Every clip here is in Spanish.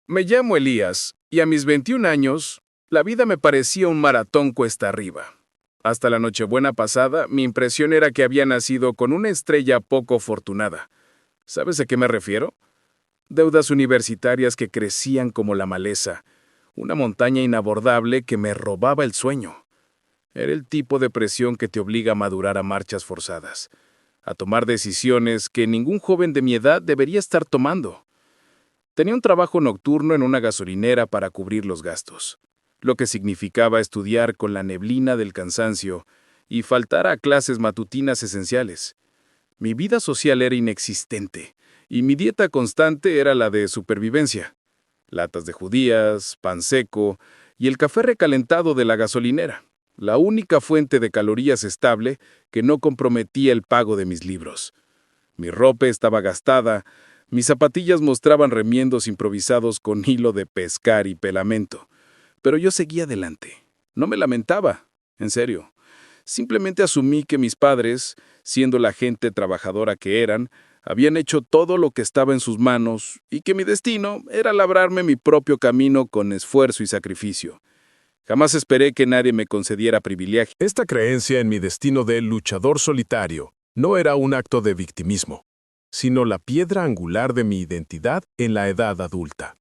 Me llamo Elías y a mis 21 años, la vida me parecía un maratón cuesta arriba. Hasta la Nochebuena pasada, mi impresión era que había nacido con una estrella poco afortunada. ¿Sabes a qué me refiero? Deudas universitarias que crecían como la maleza, una montaña inabordable que me robaba el sueño. Era el tipo de presión que te obliga a madurar a marchas forzadas, a tomar decisiones que ningún joven de mi edad debería estar tomando. Tenía un trabajo nocturno en una gasolinera para cubrir los gastos, lo que significaba estudiar con la neblina del cansancio y faltar a clases matutinas esenciales. Mi vida social era inexistente, y mi dieta constante era la de supervivencia. Latas de judías, pan seco y el café recalentado de la gasolinera, la única fuente de calorías estable que no comprometía el pago de mis libros. Mi ropa estaba gastada, mis zapatillas mostraban remiendos improvisados con hilo de pescar y pelamento. Pero yo seguía adelante. No me lamentaba, en serio. Simplemente asumí que mis padres, siendo la gente trabajadora que eran, habían hecho todo lo que estaba en sus manos y que mi destino era labrarme mi propio camino con esfuerzo y sacrificio. Jamás esperé que nadie me concediera privilegios. Esta creencia en mi destino de luchador solitario no era un acto de victimismo, sino la piedra angular de mi identidad en la edad adulta.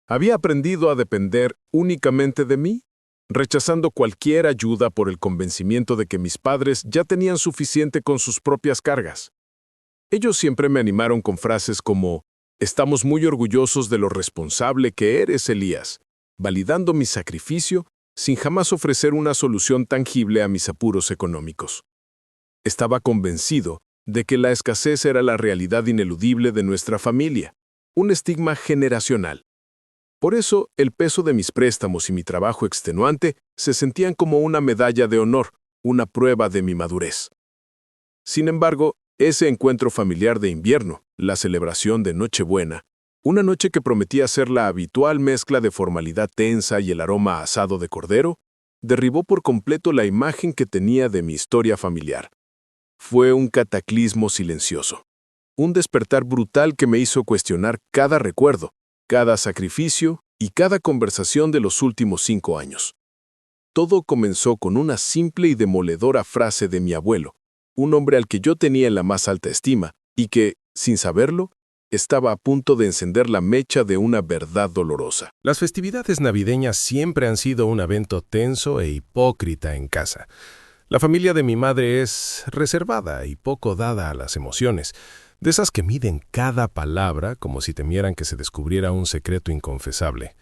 Había aprendido a depender únicamente de mí, rechazando cualquier ayuda por el convencimiento de que mis padres ya tenían suficiente con sus propias cargas. Ellos siempre me animaron con frases como: «Estamos muy orgullosos de lo responsable que eres, Elías», validando mi sacrificio sin jamás ofrecer una solución tangible a mis apuros económicos. Estaba convencido de que la escasez era la realidad ineludible de nuestra familia, un estigma generacional. Por eso, el peso de mis préstamos y mi trabajo extenuante se sentían como una medalla de honor, una prueba de mi madurez. Sin embargo, ese encuentro familiar de invierno, la celebración de Nochebuena, una noche que prometía ser la habitual mezcla de formalidad tensa y el aroma a asado de cordero, derribó por completo la imagen que tenía de mi historia familiar. Fue un cataclismo silencioso, un despertar brutal que me hizo cuestionar cada recuerdo, cada sacrificio y cada conversación de los últimos 5 años. Todo comenzó con una simple y demoledora frase de mi abuelo, un hombre al que yo tenía en la más alta estima y que, sin saberlo, estaba a punto de encender la mecha de una verdad dolorosa. Las festividades navideñas siempre han sido un evento tenso e hipócrita en casa. La familia de mi madre es reservada y poco dada a las emociones, de esas que miden cada palabra como si temieran que se descubriera un secreto inconfesable.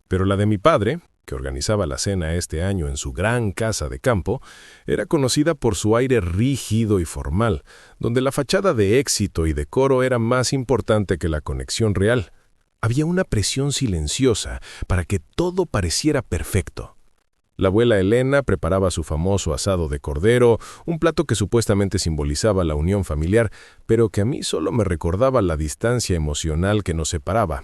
Pero la de mi padre, que organizaba la cena este año en su gran casa de campo, era conocida por su aire rígido y formal, donde la fachada de éxito y decoro era más importante que la conexión real. Había una presión silenciosa para que todo pareciera perfecto. La abuela Elena preparaba su famoso asado de cordero, un plato que supuestamente simbolizaba la unión familiar, pero que a mí solo me recordaba la distancia emocional que nos separaba.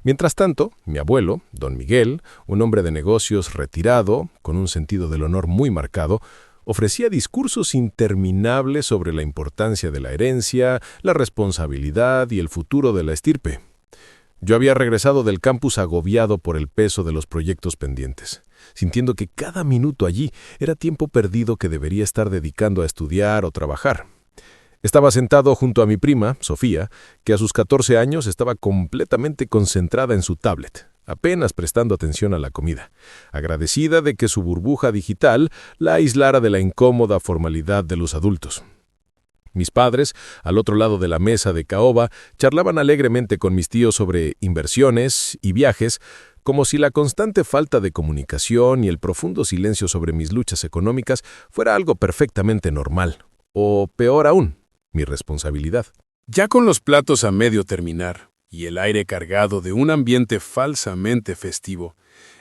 Mientras tanto, mi abuelo, don Miguel, un hombre de negocios retirado, con un sentido del honor muy marcado, ofrecía discursos interminables sobre la importancia de la herencia, la responsabilidad y el futuro de la estirpe. Yo había regresado del campus agobiado por el peso de los proyectos pendientes, sintiendo que cada minuto allí era tiempo perdido que debería estar dedicando a estudiar o trabajar. Estaba sentado junto a mi prima, Sofía, que a sus 14 años estaba completamente concentrada en su tablet, apenas prestando atención a la comida, agradecida de que su burbuja digital la aislara de la incómoda formalidad de los adultos. Mis padres, al otro lado de la mesa de caoba, charlaban alegremente con mis tíos sobre inversiones y viajes, como si la constante falta de comunicación y el profundo silencio sobre mis luchas económicas fuera algo perfectamente normal, o peor aún, mi responsabilidad. Ya con los platos a medio terminar y el aire cargado de un ambiente falsamente festivo,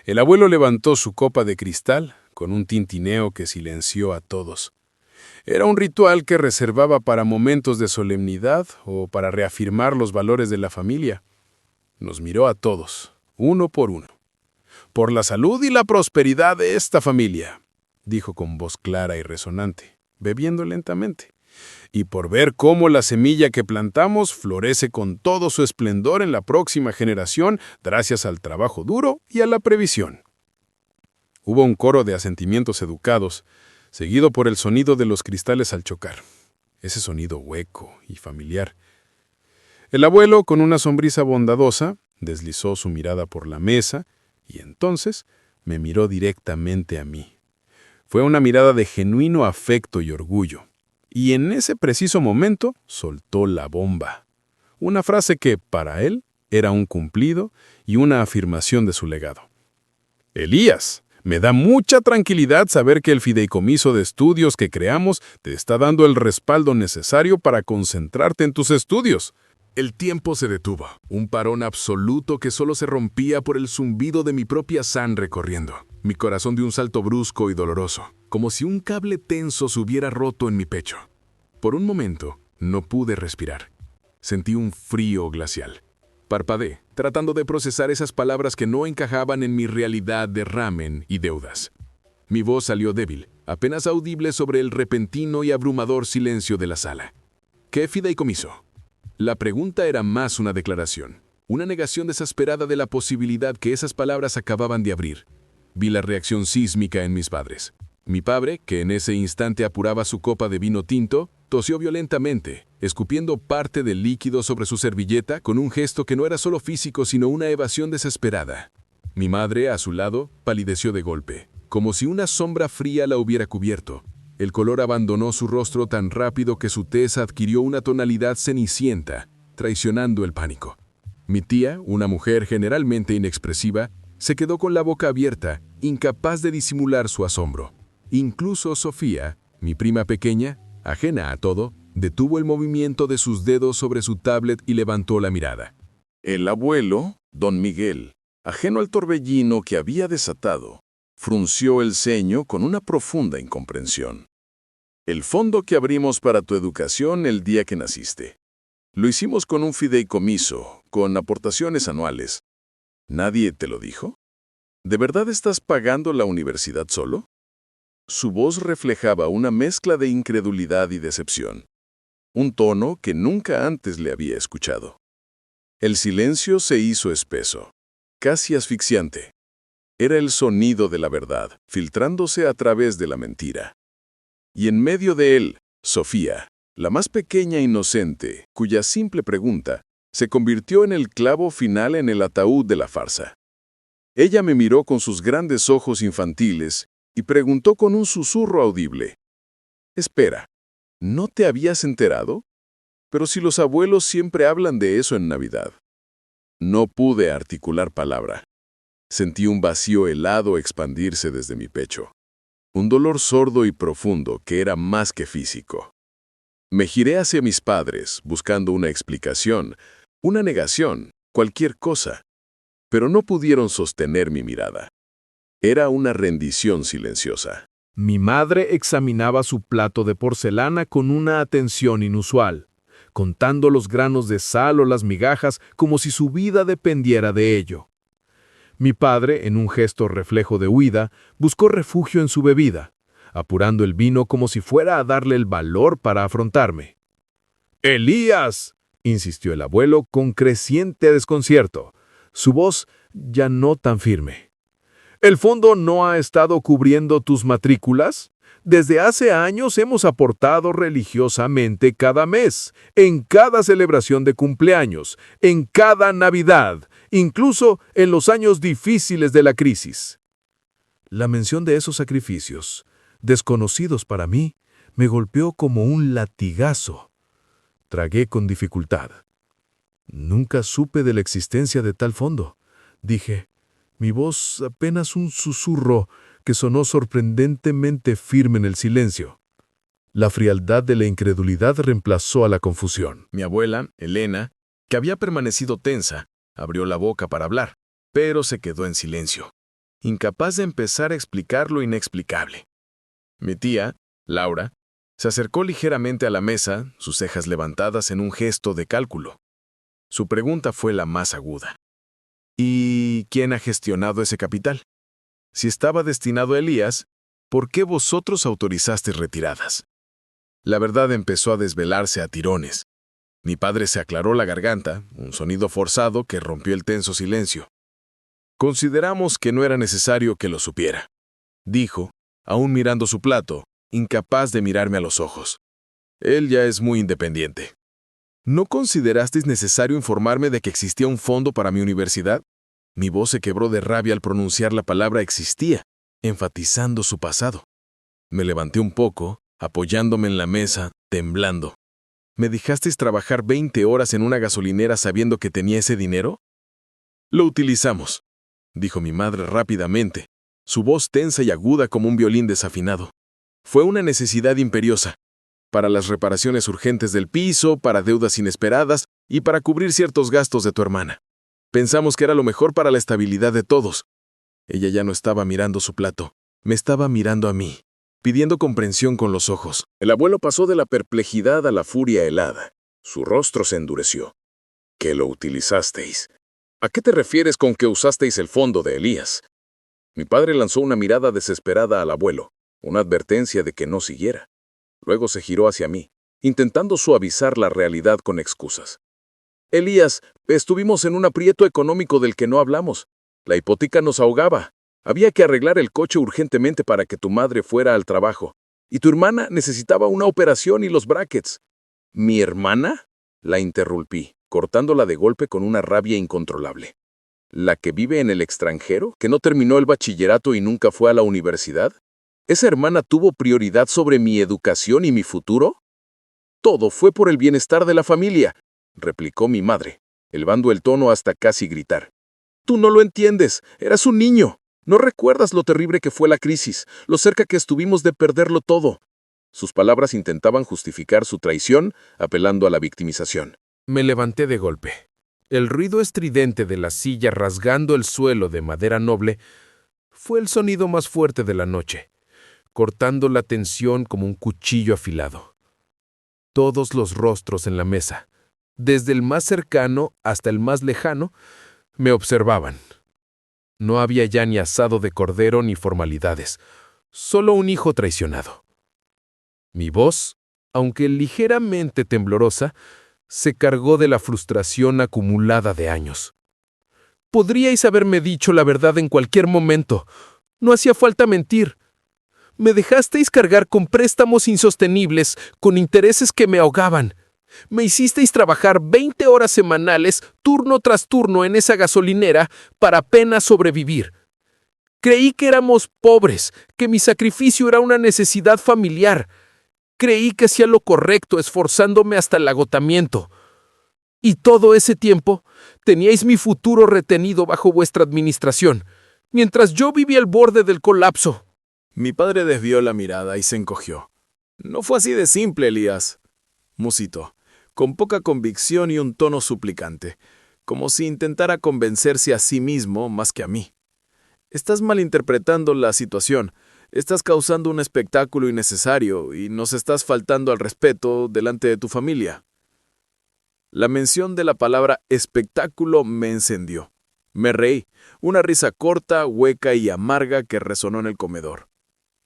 el abuelo levantó su copa de cristal con un tintineo que silenció a todos. Era un ritual que reservaba para momentos de solemnidad o para reafirmar los valores de la familia. Nos miró a todos, uno por uno. «Por la salud y la prosperidad de esta familia», dijo con voz clara y resonante, bebiendo lentamente. y por ver cómo la semilla que plantamos florece con todo su esplendor en la próxima generación gracias al trabajo duro y a la previsión. Hubo un coro de asentimientos educados, seguido por el sonido de los cristales al chocar, ese sonido hueco y familiar. El abuelo, con una sonrisa bondadosa, deslizó su mirada por la mesa y entonces me miró directamente a mí. Fue una mirada de genuino afecto y orgullo, y en ese preciso momento soltó la bomba. Una frase que, para él, era un cumplido y una afirmación de su legado. Elías, me da mucha tranquilidad saber que el fideicomiso de estudios que creamos te está dando el respaldo necesario para concentrarte en tus estudios. El tiempo se detuvo, un parón absoluto que solo se rompía por el zumbido de mi propia sangre corriendo. Mi corazón dio un salto brusco y doloroso, como si un cable tenso se hubiera roto en mi pecho. Por un momento, no pude respirar. Sentí un frío glacial. Parpadeé, tratando de procesar esas palabras que no encajaban en mi realidad de ramen y deudas. Mi voz salió débil, apenas audible sobre el repentino y abrumador silencio de la sala. ¿Qué fideicomiso? La pregunta era más una declaración, una negación desesperada de la posibilidad que esas palabras acababan de abrir. Vi la reacción sísmica en mis padres. Mi padre, que en ese instante apuraba su copa de vino tinto, tosió violentamente, escupiendo parte del líquido sobre su servilleta con un gesto que no era solo físico sino una evasión desesperada. Mi madre, a su lado, palideció de golpe, como si una sombra fría la hubiera cubierto. El color abandonó su rostro tan rápido que su tez adquirió una tonalidad cenicienta, traicionando el pánico. Mi tía, una mujer generalmente inexpresiva, se quedó con la boca abierta, incapaz de disimular su asombro. Incluso Sofía, mi prima pequeña, ajena a todo, detuvo el movimiento de sus dedos sobre su tablet y levantó la mirada. El abuelo, don Miguel, ajeno al torbellino que había desatado, frunció el ceño con una profunda incomprensión. El fondo que abrimos para tu educación el día que naciste. Lo hicimos con un fideicomiso, con aportaciones anuales. ¿Nadie te lo dijo? ¿De verdad estás pagando la universidad solo? Su voz reflejaba una mezcla de incredulidad y decepción, un tono que nunca antes le había escuchado. El silencio se hizo espeso, casi asfixiante. Era el sonido de la verdad, filtrándose a través de la mentira. Y en medio de él, Sofía, la más pequeña e inocente, cuya simple pregunta se convirtió en el clavo final en el ataúd de la farsa. Ella me miró con sus grandes ojos infantiles y preguntó con un susurro audible. Espera, ¿no te habías enterado? Pero si los abuelos siempre hablan de eso en Navidad. No pude articular palabra. Sentí un vacío helado expandirse desde mi pecho. Un dolor sordo y profundo que era más que físico. Me giré hacia mis padres, buscando una explicación, una negación, cualquier cosa. Pero no pudieron sostener mi mirada. Era una rendición silenciosa. Mi madre examinaba su plato de porcelana con una atención inusual, contando los granos de sal o las migajas como si su vida dependiera de ello. Mi padre, en un gesto reflejo de huida, buscó refugio en su bebida, apurando el vino como si fuera a darle el valor para afrontarme. «¡Elías!», insistió el abuelo con creciente desconcierto, su voz ya no tan firme. ¿El fondo no ha estado cubriendo tus matrículas? Desde hace años hemos aportado religiosamente cada mes, en cada celebración de cumpleaños, en cada Navidad, incluso en los años difíciles de la crisis. La mención de esos sacrificios, desconocidos para mí, me golpeó como un latigazo. Tragué con dificultad. Nunca supe de la existencia de tal fondo, dije. Mi voz apenas un susurro que sonó sorprendentemente firme en el silencio. La frialdad de la incredulidad reemplazó a la confusión. Mi abuela, Elena, que había permanecido tensa, abrió la boca para hablar, pero se quedó en silencio, incapaz de empezar a explicar lo inexplicable. Mi tía, Laura, se acercó ligeramente a la mesa, sus cejas levantadas en un gesto de cálculo. Su pregunta fue la más aguda. ¿Y quién ha gestionado ese capital? Si estaba destinado a Elías, ¿por qué vosotros autorizasteis retiradas? La verdad empezó a desvelarse a tirones. Mi padre se aclaró la garganta, un sonido forzado que rompió el tenso silencio. Consideramos que no era necesario que lo supiera, dijo, aún mirando su plato, incapaz de mirarme a los ojos. Él ya es muy independiente. ¿No considerasteis necesario informarme de que existía un fondo para mi universidad? Mi voz se quebró de rabia al pronunciar la palabra existía, enfatizando su pasado. Me levanté un poco, apoyándome en la mesa, temblando. ¿Me dejasteis trabajar 20 horas en una gasolinera sabiendo que tenía ese dinero? Lo utilizamos, dijo mi madre rápidamente, su voz tensa y aguda como un violín desafinado. Fue una necesidad imperiosa, para las reparaciones urgentes del piso, para deudas inesperadas y para cubrir ciertos gastos de tu hermana. Pensamos que era lo mejor para la estabilidad de todos. Ella ya no estaba mirando su plato, me estaba mirando a mí, pidiendo comprensión con los ojos. El abuelo pasó de la perplejidad a la furia helada. Su rostro se endureció. ¿Que lo utilizasteis? ¿A qué te refieres con que usasteis el fondo de Elías? Mi padre lanzó una mirada desesperada al abuelo, una advertencia de que no siguiera. Luego se giró hacia mí, intentando suavizar la realidad con excusas. Elías, estuvimos en un aprieto económico del que no hablamos. La hipoteca nos ahogaba. Había que arreglar el coche urgentemente para que tu madre fuera al trabajo. Y tu hermana necesitaba una operación y los brackets. ¿Mi hermana? La interrumpí, cortándola de golpe con una rabia incontrolable. ¿La que vive en el extranjero? ¿Que no terminó el bachillerato y nunca fue a la universidad? ¿Esa hermana tuvo prioridad sobre mi educación y mi futuro? Todo fue por el bienestar de la familia, replicó mi madre, elevando el tono hasta casi gritar. Tú no lo entiendes, eras un niño. No recuerdas lo terrible que fue la crisis, lo cerca que estuvimos de perderlo todo. Sus palabras intentaban justificar su traición, apelando a la victimización. Me levanté de golpe. El ruido estridente de la silla rasgando el suelo de madera noble fue el sonido más fuerte de la noche, cortando la tensión como un cuchillo afilado. Todos los rostros en la mesa, desde el más cercano hasta el más lejano, me observaban. No había ya ni asado de cordero ni formalidades, solo un hijo traicionado. Mi voz, aunque ligeramente temblorosa, se cargó de la frustración acumulada de años. Podríais haberme dicho la verdad en cualquier momento. No hacía falta mentir. Me dejasteis cargar con préstamos insostenibles, con intereses que me ahogaban. Me hicisteis trabajar 20 horas semanales, turno tras turno en esa gasolinera, para apenas sobrevivir. Creí que éramos pobres, que mi sacrificio era una necesidad familiar. Creí que hacía lo correcto, esforzándome hasta el agotamiento. Y todo ese tiempo, teníais mi futuro retenido bajo vuestra administración, mientras yo vivía al borde del colapso. Mi padre desvió la mirada y se encogió. No fue así de simple, Elías, musitó, con poca convicción y un tono suplicante, como si intentara convencerse a sí mismo más que a mí. Estás malinterpretando la situación. Estás causando un espectáculo innecesario y nos estás faltando al respeto delante de tu familia. La mención de la palabra espectáculo me encendió. Me reí, una risa corta, hueca y amarga que resonó en el comedor.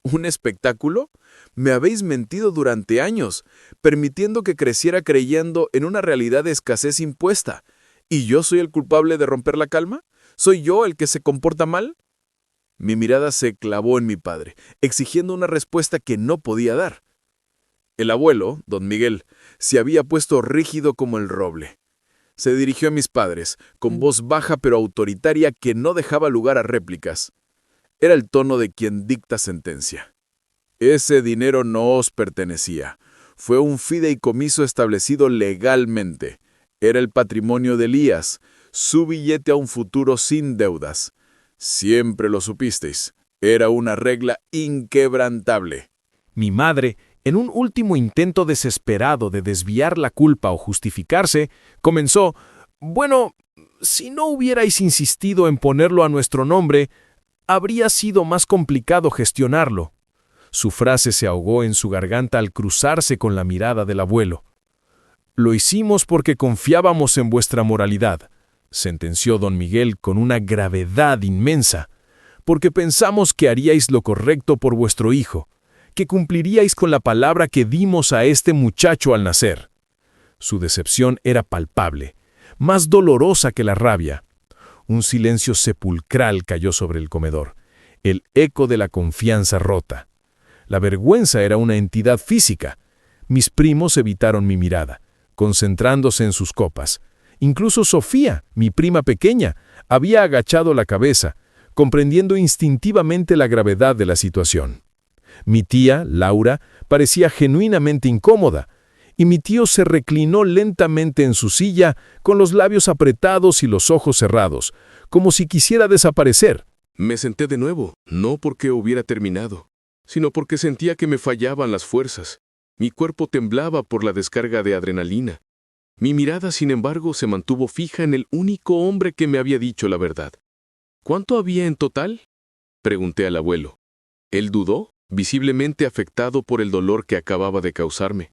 ¿Un espectáculo? Me habéis mentido durante años, permitiendo que creciera creyendo en una realidad de escasez impuesta. ¿Y yo soy el culpable de romper la calma? ¿Soy yo el que se comporta mal? Mi mirada se clavó en mi padre, exigiendo una respuesta que no podía dar. El abuelo, don Miguel, se había puesto rígido como el roble. Se dirigió a mis padres, con voz baja pero autoritaria que no dejaba lugar a réplicas. Era el tono de quien dicta sentencia. Ese dinero no os pertenecía. Fue un fideicomiso establecido legalmente. Era el patrimonio de Elías, su billete a un futuro sin deudas. Siempre lo supisteis. Era una regla inquebrantable. Mi madre, en un último intento desesperado de desviar la culpa o justificarse, comenzó: «Bueno, si no hubierais insistido en ponerlo a nuestro nombre, habría sido más complicado gestionarlo». Su frase se ahogó en su garganta al cruzarse con la mirada del abuelo. «Lo hicimos porque confiábamos en vuestra moralidad», sentenció don Miguel con una gravedad inmensa, «porque pensamos que haríais lo correcto por vuestro hijo, que cumpliríais con la palabra que dimos a este muchacho al nacer. Su decepción era palpable, más dolorosa que la rabia. Un silencio sepulcral cayó sobre el comedor, el eco de la confianza rota. La vergüenza era una entidad física. Mis primos evitaron mi mirada, concentrándose en sus copas. Incluso Sofía, mi prima pequeña, había agachado la cabeza, comprendiendo instintivamente la gravedad de la situación. Mi tía, Laura, parecía genuinamente incómoda, y mi tío se reclinó lentamente en su silla, con los labios apretados y los ojos cerrados, como si quisiera desaparecer. Me senté de nuevo, no porque hubiera terminado, sino porque sentía que me fallaban las fuerzas. Mi cuerpo temblaba por la descarga de adrenalina. Mi mirada, sin embargo, se mantuvo fija en el único hombre que me había dicho la verdad. ¿Cuánto había en total?, pregunté al abuelo. Él dudó, visiblemente afectado por el dolor que acababa de causarme.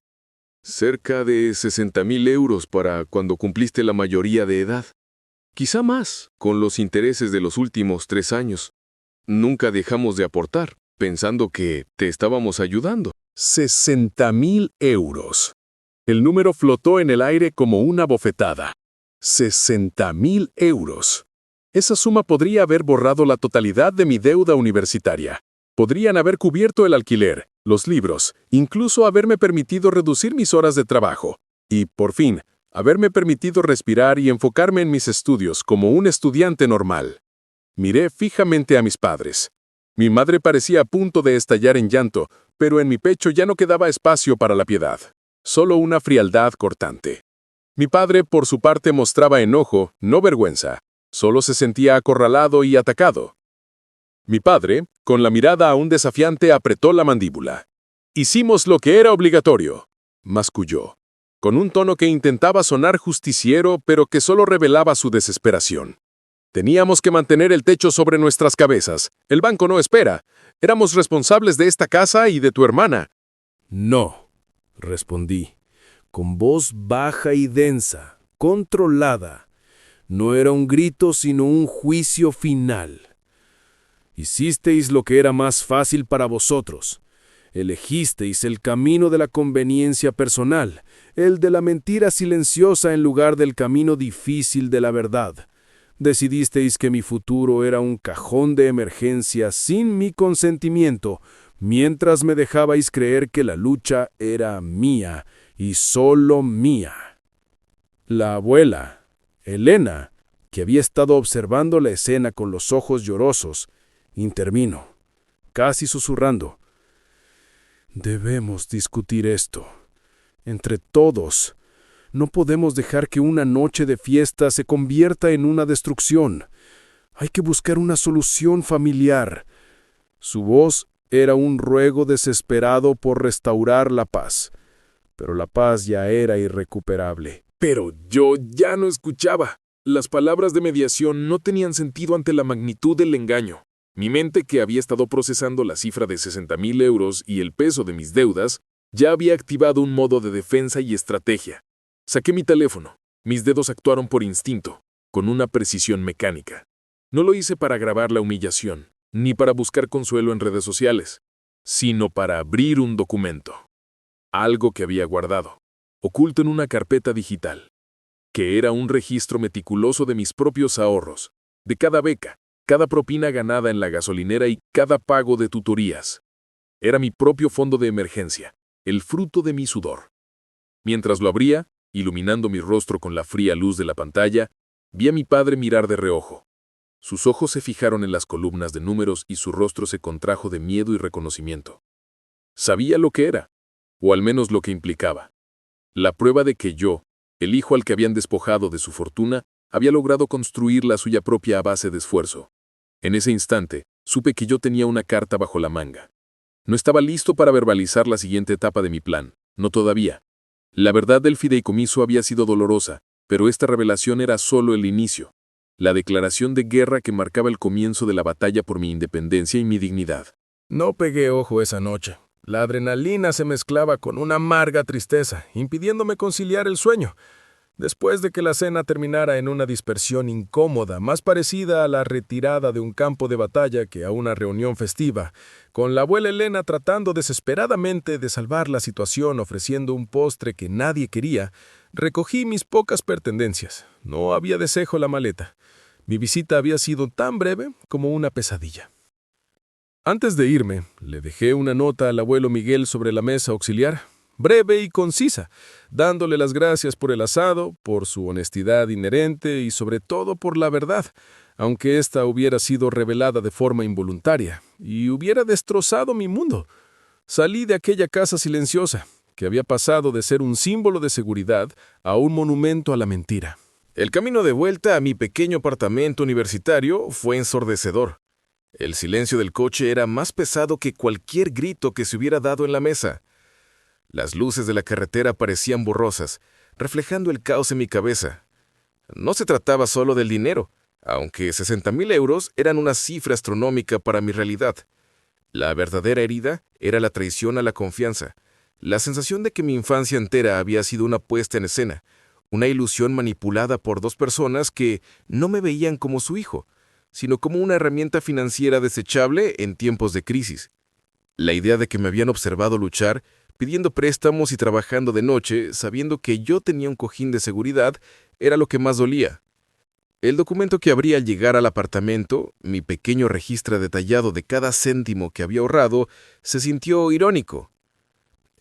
Cerca de 60.000 euros para cuando cumpliste la mayoría de edad. Quizá más, con los intereses de los últimos 3 años. Nunca dejamos de aportar, pensando que te estábamos ayudando. 60.000 euros. El número flotó en el aire como una bofetada. 60.000 euros. Esa suma podría haber borrado la totalidad de mi deuda universitaria. Podrían haber cubierto el alquiler, los libros, incluso haberme permitido reducir mis horas de trabajo. Y, por fin, haberme permitido respirar y enfocarme en mis estudios como un estudiante normal. Miré fijamente a mis padres. Mi madre parecía a punto de estallar en llanto, pero en mi pecho ya no quedaba espacio para la piedad. Solo una frialdad cortante. Mi padre, por su parte, mostraba enojo, no vergüenza. Solo se sentía acorralado y atacado. Mi padre, con la mirada aún desafiante, apretó la mandíbula. «Hicimos lo que era obligatorio», masculló, con un tono que intentaba sonar justiciero, pero que solo revelaba su desesperación. «Teníamos que mantener el techo sobre nuestras cabezas. El banco no espera. Éramos responsables de esta casa y de tu hermana». «No», respondí, con voz baja y densa, controlada. No era un grito, sino un juicio final. Hicisteis lo que era más fácil para vosotros. Elegisteis el camino de la conveniencia personal, el de la mentira silenciosa en lugar del camino difícil de la verdad. Decidisteis que mi futuro era un cajón de emergencia sin mi consentimiento, mientras me dejabais creer que la lucha era mía y solo mía. La abuela, Elena, que había estado observando la escena con los ojos llorosos, intervino, casi susurrando. «Debemos discutir esto. Entre todos. No podemos dejar que una noche de fiesta se convierta en una destrucción. Hay que buscar una solución familiar». Su voz era un ruego desesperado por restaurar la paz. Pero la paz ya era irrecuperable. Pero yo ya no escuchaba. Las palabras de mediación no tenían sentido ante la magnitud del engaño. Mi mente, que había estado procesando la cifra de 60.000 euros y el peso de mis deudas, ya había activado un modo de defensa y estrategia. Saqué mi teléfono. Mis dedos actuaron por instinto, con una precisión mecánica. No lo hice para grabar la humillación, ni para buscar consuelo en redes sociales, sino para abrir un documento. Algo que había guardado, oculto en una carpeta digital, que era un registro meticuloso de mis propios ahorros, de cada beca, cada propina ganada en la gasolinera y cada pago de tutorías. Era mi propio fondo de emergencia, el fruto de mi sudor. Mientras lo abría, iluminando mi rostro con la fría luz de la pantalla, vi a mi padre mirar de reojo. Sus ojos se fijaron en las columnas de números y su rostro se contrajo de miedo y reconocimiento. Sabía lo que era, o al menos lo que implicaba. La prueba de que yo, el hijo al que habían despojado de su fortuna, había logrado construir la suya propia a base de esfuerzo. En ese instante, supe que yo tenía una carta bajo la manga. No estaba listo para verbalizar la siguiente etapa de mi plan, no todavía. La verdad del fideicomiso había sido dolorosa, pero esta revelación era solo el inicio, la declaración de guerra que marcaba el comienzo de la batalla por mi independencia y mi dignidad. No pegué ojo esa noche. La adrenalina se mezclaba con una amarga tristeza, impidiéndome conciliar el sueño. Después de que la cena terminara en una dispersión incómoda, más parecida a la retirada de un campo de batalla que a una reunión festiva, con la abuela Elena tratando desesperadamente de salvar la situación ofreciendo un postre que nadie quería, recogí mis pocas pertenencias. No había deshecho la maleta. Mi visita había sido tan breve como una pesadilla. Antes de irme, le dejé una nota al abuelo Miguel sobre la mesa auxiliar, breve y concisa, dándole las gracias por el asado, por su honestidad inherente y sobre todo por la verdad, aunque ésta hubiera sido revelada de forma involuntaria y hubiera destrozado mi mundo. Salí de aquella casa silenciosa, que había pasado de ser un símbolo de seguridad a un monumento a la mentira. El camino de vuelta a mi pequeño apartamento universitario fue ensordecedor. El silencio del coche era más pesado que cualquier grito que se hubiera dado en la mesa. Las luces de la carretera parecían borrosas, reflejando el caos en mi cabeza. No se trataba solo del dinero, aunque 60.000 euros eran una cifra astronómica para mi realidad. La verdadera herida era la traición a la confianza, la sensación de que mi infancia entera había sido una puesta en escena, una ilusión manipulada por dos personas que no me veían como su hijo, sino como una herramienta financiera desechable en tiempos de crisis. La idea de que me habían observado luchar, pidiendo préstamos y trabajando de noche, sabiendo que yo tenía un cojín de seguridad, era lo que más dolía. El documento que abrí al llegar al apartamento, mi pequeño registro detallado de cada céntimo que había ahorrado, se sintió irónico.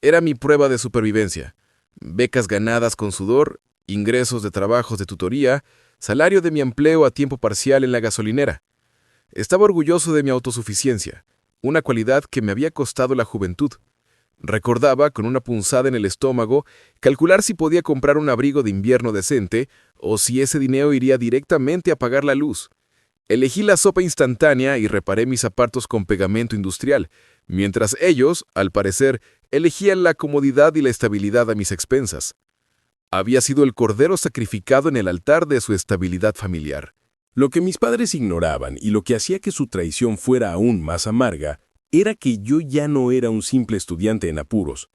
Era mi prueba de supervivencia. Becas ganadas con sudor, ingresos de trabajos de tutoría, salario de mi empleo a tiempo parcial en la gasolinera. Estaba orgulloso de mi autosuficiencia, una cualidad que me había costado la juventud. Recordaba, con una punzada en el estómago, calcular si podía comprar un abrigo de invierno decente o si ese dinero iría directamente a pagar la luz. Elegí la sopa instantánea y reparé mis zapatos con pegamento industrial, mientras ellos, al parecer, elegían la comodidad y la estabilidad a mis expensas. Había sido el cordero sacrificado en el altar de su estabilidad familiar. Lo que mis padres ignoraban y lo que hacía que su traición fuera aún más amarga era que yo ya no era un simple estudiante en apuros.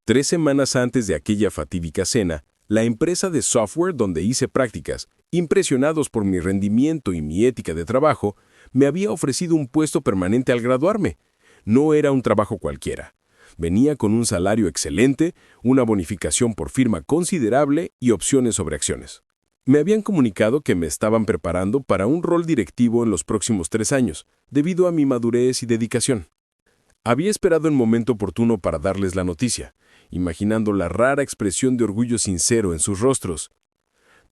3 semanas antes de aquella fatídica cena, la empresa de software donde hice prácticas, impresionados por mi rendimiento y mi ética de trabajo, me había ofrecido un puesto permanente al graduarme. No era un trabajo cualquiera. Venía con un salario excelente, una bonificación por firma considerable y opciones sobre acciones. Me habían comunicado que me estaban preparando para un rol directivo en los próximos 3 años, debido a mi madurez y dedicación. Había esperado el momento oportuno para darles la noticia, imaginando la rara expresión de orgullo sincero en sus rostros.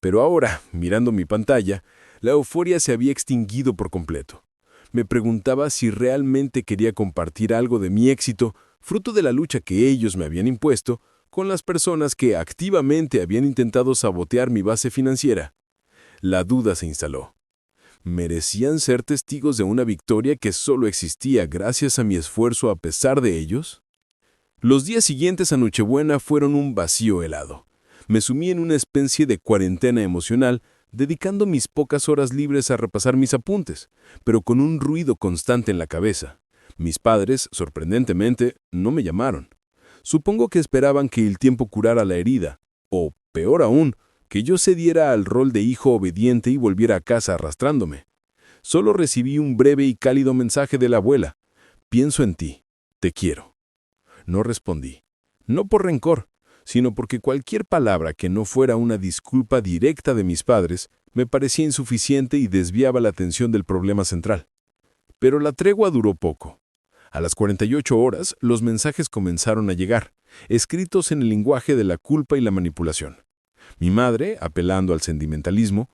Pero ahora, mirando mi pantalla, la euforia se había extinguido por completo. Me preguntaba si realmente quería compartir algo de mi éxito, fruto de la lucha que ellos me habían impuesto, con las personas que activamente habían intentado sabotear mi base financiera. La duda se instaló. ¿Merecían ser testigos de una victoria que solo existía gracias a mi esfuerzo a pesar de ellos? Los días siguientes a Nochebuena fueron un vacío helado. Me sumí en una especie de cuarentena emocional, dedicando mis pocas horas libres a repasar mis apuntes, pero con un ruido constante en la cabeza. Mis padres, sorprendentemente, no me llamaron. Supongo que esperaban que el tiempo curara la herida, o, peor aún, que yo cediera al rol de hijo obediente y volviera a casa arrastrándome. Solo recibí un breve y cálido mensaje de la abuela. Pienso en ti. Te quiero. No respondí. No por rencor, sino porque cualquier palabra que no fuera una disculpa directa de mis padres me parecía insuficiente y desviaba la atención del problema central. Pero la tregua duró poco. A las 48 horas, los mensajes comenzaron a llegar, escritos en el lenguaje de la culpa y la manipulación. Mi madre, apelando al sentimentalismo: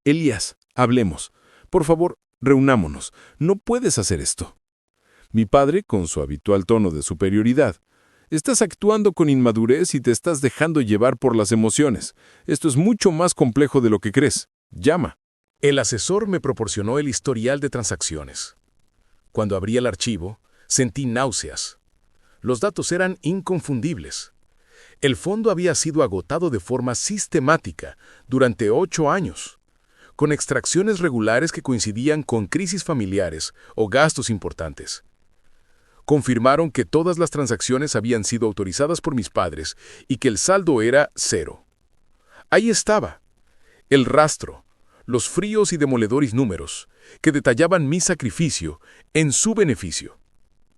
«Elías, hablemos. Por favor, reunámonos. No puedes hacer esto». Mi padre, con su habitual tono de superioridad: «Estás actuando con inmadurez y te estás dejando llevar por las emociones. Esto es mucho más complejo de lo que crees. Llama». El asesor me proporcionó el historial de transacciones. Cuando abrí el archivo, sentí náuseas. Los datos eran inconfundibles. El fondo había sido agotado de forma sistemática durante 8 años, con extracciones regulares que coincidían con crisis familiares o gastos importantes. Confirmaron que todas las transacciones habían sido autorizadas por mis padres y que el saldo era 0. Ahí estaba, el rastro, los fríos y demoledores números, que detallaban mi sacrificio en su beneficio.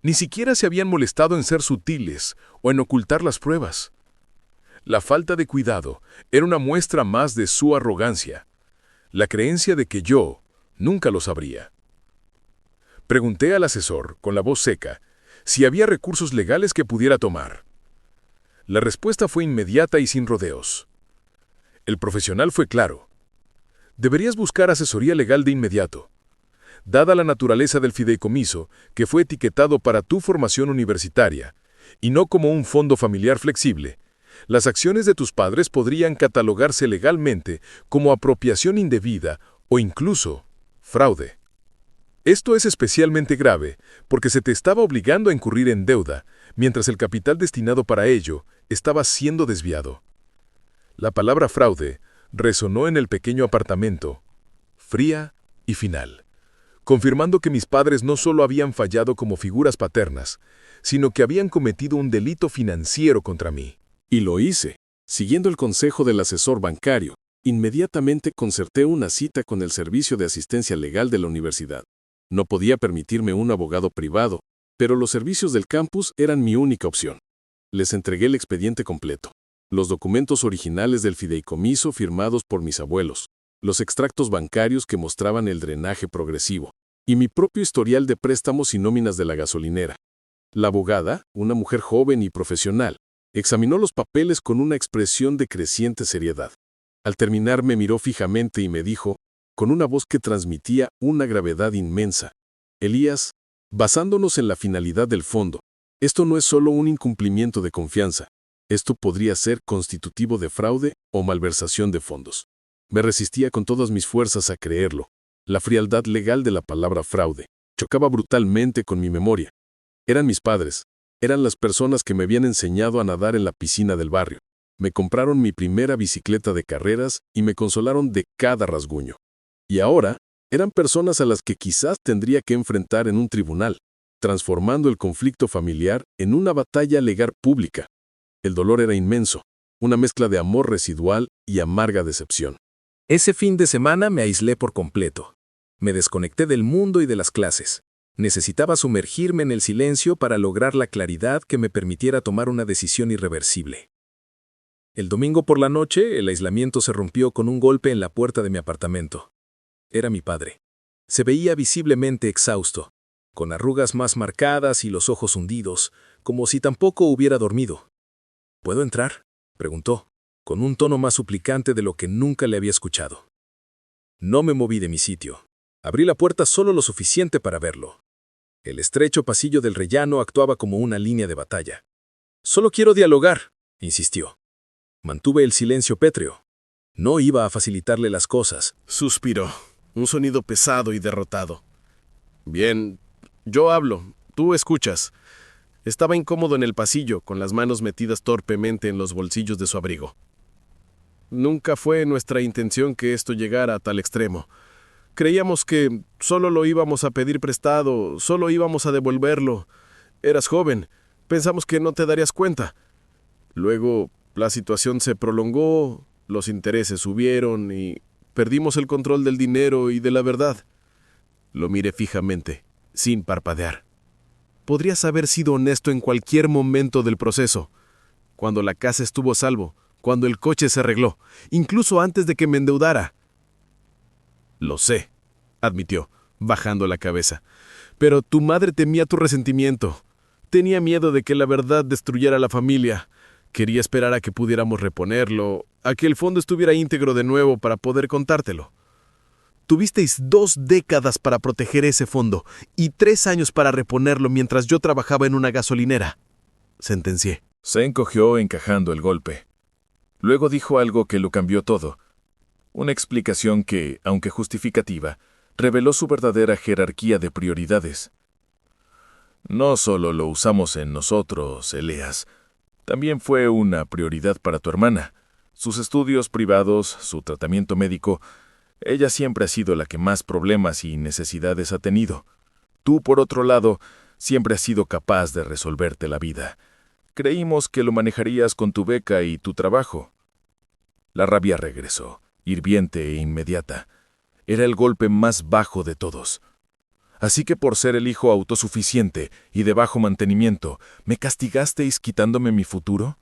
Ni siquiera se habían molestado en ser sutiles o en ocultar las pruebas. La falta de cuidado era una muestra más de su arrogancia, la creencia de que yo nunca lo sabría. Pregunté al asesor, con la voz seca, si había recursos legales que pudiera tomar. La respuesta fue inmediata y sin rodeos. El profesional fue claro. Deberías buscar asesoría legal de inmediato. Dada la naturaleza del fideicomiso, que fue etiquetado para tu formación universitaria, y no como un fondo familiar flexible, las acciones de tus padres podrían catalogarse legalmente como apropiación indebida o incluso fraude. Esto es especialmente grave porque se te estaba obligando a incurrir en deuda, mientras el capital destinado para ello estaba siendo desviado. La palabra fraude resonó en el pequeño apartamento, fría y final, confirmando que mis padres no solo habían fallado como figuras paternas, sino que habían cometido un delito financiero contra mí. Y lo hice. Siguiendo el consejo del asesor bancario, inmediatamente concerté una cita con el Servicio de Asistencia Legal de la universidad. No podía permitirme un abogado privado, pero los servicios del campus eran mi única opción. Les entregué el expediente completo, los documentos originales del fideicomiso firmados por mis abuelos, los extractos bancarios que mostraban el drenaje progresivo, y mi propio historial de préstamos y nóminas de la gasolinera. La abogada, una mujer joven y profesional, examinó los papeles con una expresión de creciente seriedad. Al terminar me miró fijamente y me dijo, con una voz que transmitía una gravedad inmensa: Elías, basándonos en la finalidad del fondo, esto no es solo un incumplimiento de confianza, esto podría ser constitutivo de fraude o malversación de fondos. Me resistía con todas mis fuerzas a creerlo. La frialdad legal de la palabra fraude chocaba brutalmente con mi memoria. Eran mis padres. Eran las personas que me habían enseñado a nadar en la piscina del barrio. Me compraron mi primera bicicleta de carreras y me consolaron de cada rasguño. Y ahora, eran personas a las que quizás tendría que enfrentar en un tribunal, transformando el conflicto familiar en una batalla legal pública. El dolor era inmenso, una mezcla de amor residual y amarga decepción. Ese fin de semana me aislé por completo. Me desconecté del mundo y de las clases. Necesitaba sumergirme en el silencio para lograr la claridad que me permitiera tomar una decisión irreversible. El domingo por la noche, el aislamiento se rompió con un golpe en la puerta de mi apartamento. Era mi padre. Se veía visiblemente exhausto, con arrugas más marcadas y los ojos hundidos, como si tampoco hubiera dormido. ¿Puedo entrar?, preguntó, con un tono más suplicante de lo que nunca le había escuchado. No me moví de mi sitio. Abrí la puerta solo lo suficiente para verlo. El estrecho pasillo del rellano actuaba como una línea de batalla. «Solo quiero dialogar», insistió. Mantuve el silencio pétreo. No iba a facilitarle las cosas. Suspiró, un sonido pesado y derrotado. Bien, yo hablo, tú escuchas. Estaba incómodo en el pasillo, con las manos metidas torpemente en los bolsillos de su abrigo. Nunca fue nuestra intención que esto llegara a tal extremo. Creíamos que solo lo íbamos a pedir prestado, solo íbamos a devolverlo. Eras joven, pensamos que no te darías cuenta. Luego, la situación se prolongó, los intereses subieron y perdimos el control del dinero y de la verdad. Lo miré fijamente, sin parpadear. Podrías haber sido honesto en cualquier momento del proceso. Cuando la casa estuvo a salvo, cuando el coche se arregló, incluso antes de que me endeudara. Lo sé, admitió, bajando la cabeza. Pero tu madre temía tu resentimiento. Tenía miedo de que la verdad destruyera la familia. Quería esperar a que pudiéramos reponerlo, a que el fondo estuviera íntegro de nuevo para poder contártelo. Tuvisteis 2 décadas para proteger ese fondo y 3 años para reponerlo mientras yo trabajaba en una gasolinera, sentencié. Se encogió encajando el golpe. Luego dijo algo que lo cambió todo. Una explicación que, aunque justificativa, reveló su verdadera jerarquía de prioridades. No solo lo usamos en nosotros, Elías. También fue una prioridad para tu hermana. Sus estudios privados, su tratamiento médico. Ella siempre ha sido la que más problemas y necesidades ha tenido. Tú, por otro lado, siempre has sido capaz de resolverte la vida. Creímos que lo manejarías con tu beca y tu trabajo. La rabia regresó, hirviente e inmediata. Era el golpe más bajo de todos. Así que por ser el hijo autosuficiente y de bajo mantenimiento, ¿me castigasteis quitándome mi futuro?